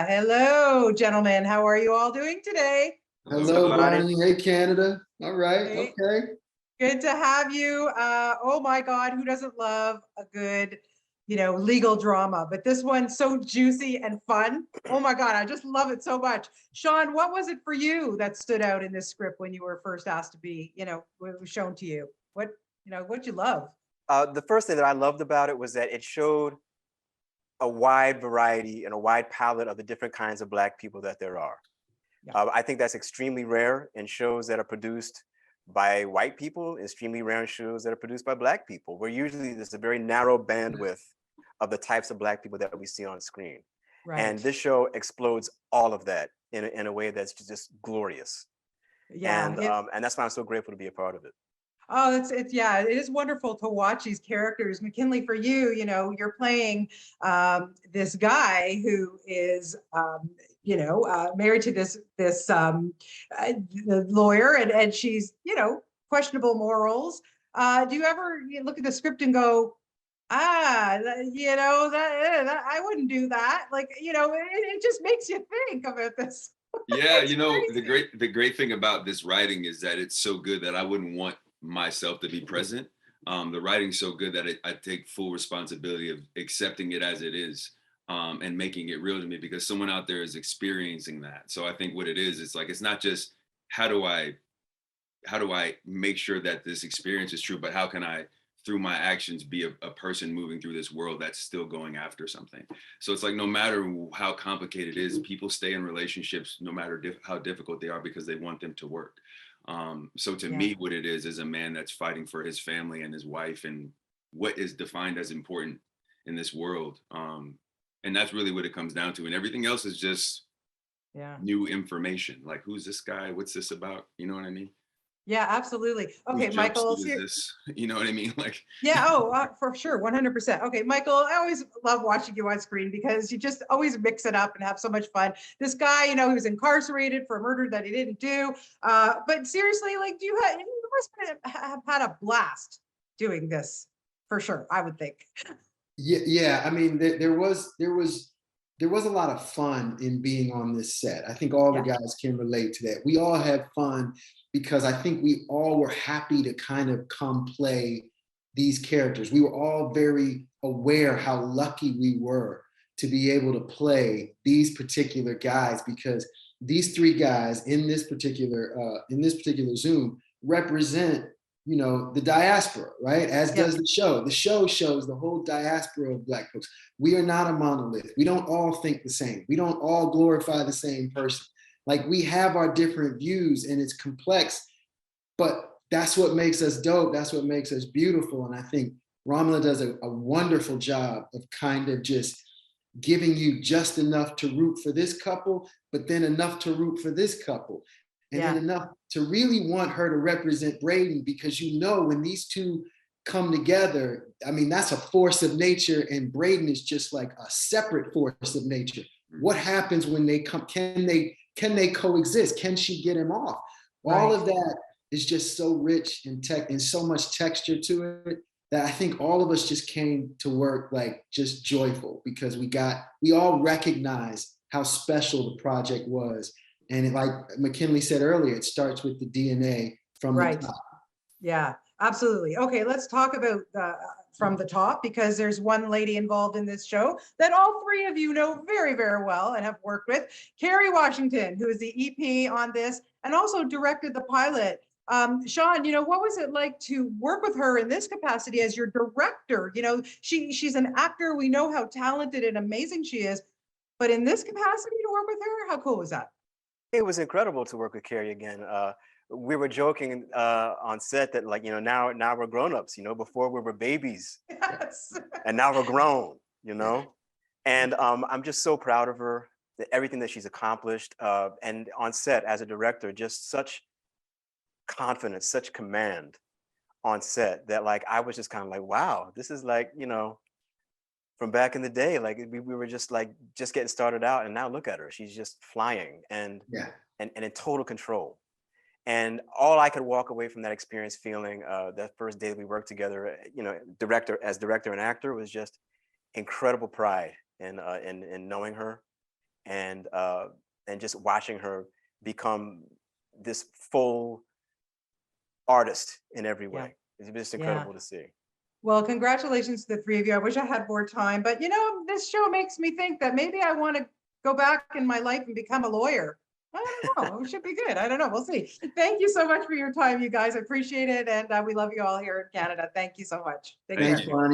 Hello, gentlemen. How are you all doing today? Hello, Somebody. Bonnie. Hey, Canada. All right. Hey, Okay. good to have you. Oh my God, who doesn't love a good, legal drama? But this one's so juicy and fun. Oh my God, I just love it so much. Sean, what was it for you that stood out in this script when you were first asked to be, what was shown to you? What'd you love? The first thing that I loved about it was that it showed a wide variety and a wide palette of the different kinds of Black people that there are. Yeah. I think that's extremely rare in shows that are produced by white people, extremely rare in shows that are produced by Black people, where usually there's a very narrow bandwidth of the types of Black people that we see on screen. And Right. this show explodes all of that in a way that's just glorious. Yeah. And that's why I'm so grateful to be a part of it. Oh, yeah, it is wonderful to watch these characters. McKinley, for you, you're playing this guy who is, married to this lawyer, and she's, questionable morals. Do you ever look at the script and go, that I wouldn't do that? Like, it just makes you think about this. Yeah, It's crazy. the great thing about this writing is that it's so good that I wouldn't want myself to be present. The writing's so good that I take full responsibility of accepting it as it is, and making it real to me because someone out there is experiencing that. So I think what it is, it's like it's not just how do I make sure that this experience is true, but how can I through my actions be a person moving through this world that's still going after something. So it's like no matter how complicated it is, people stay in relationships no matter how difficult they are because they want them to work. So to Yeah. me, what it is a man that's fighting for his family and his wife and what is defined as important in this world. And that's really what it comes down to. And everything else is just Yeah. new information. Like, who's this guy? What's this about? You know what I mean? Yeah, absolutely. Whose Okay, Michael. jumpsuit is this? You know what I mean? Like, Yeah, oh, for sure, 100%. Okay, Michael, I always love watching you on screen because you just always mix it up and have so much fun. This guy, he was incarcerated for a murder that he didn't do. But seriously, like, you must have had a blast doing this for sure, I would think. Yeah, yeah. I mean, there was a lot of fun in being on this set. I think all the Yeah, guys can relate to that. We all had fun because I think we all were happy to kind of come play these characters. We were all very aware how lucky we were to be able to play these particular guys because these three guys in this particular Zoom represent the diaspora, right? As yeah, does the show. The show shows the whole diaspora of Black folks. We are not a monolith. We don't all think the same. We don't all glorify the same person. Like we have our different views and it's complex, but that's what makes us dope. That's what makes us beautiful. And I think Ramla does a wonderful job of kind of just giving you just enough to root for this couple, but then enough to root for this couple. And then yeah, enough to really want her to represent Braden because when these two come together, I mean, that's a force of nature, and Braden is just like a separate force of nature. What happens when they come? Can they coexist? Can she get him off? All right. of that is just so rich in tech and so much texture to it that I think all of us just came to work like just joyful because we all recognize how special the project was. And like McKinley said earlier, it starts with the DNA from the Right. top. Yeah, absolutely. Okay, let's talk about from the top because there's one lady involved in this show that all three of you know very, very well and have worked with. Carrie Washington, who is the EP on this and also directed the pilot. Sean, what was it like to work with her in this capacity as your director? She's an actor. We know how talented and amazing she is, but in this capacity to work with her, how cool was that? It was incredible to work with Carrie again. We were joking on set that now we're grown-ups, before we were babies Yes. and now we're grown. And I'm just so proud of her, everything that she's accomplished. And on set as a director, just such confidence, such command on set that like I was just kind of like, wow, this is like, from back in the day, like we were just getting started out, and now look at her. She's just flying and Yeah. and in total control. And all I could walk away from that experience feeling that first day that we worked together, director and actor, was just incredible pride in knowing her and just watching her become this full artist in every way. It's just incredible to see. Well, congratulations to the three of you. I wish I had more time, but you know, this show makes me think that maybe I want to go back in my life and become a lawyer. I don't know. It should be good. I don't know. We'll see. Thank you so much for your time, you guys. I appreciate it. And we love you all here in Canada. Thank you so much. Take Thanks, care. Bonnie.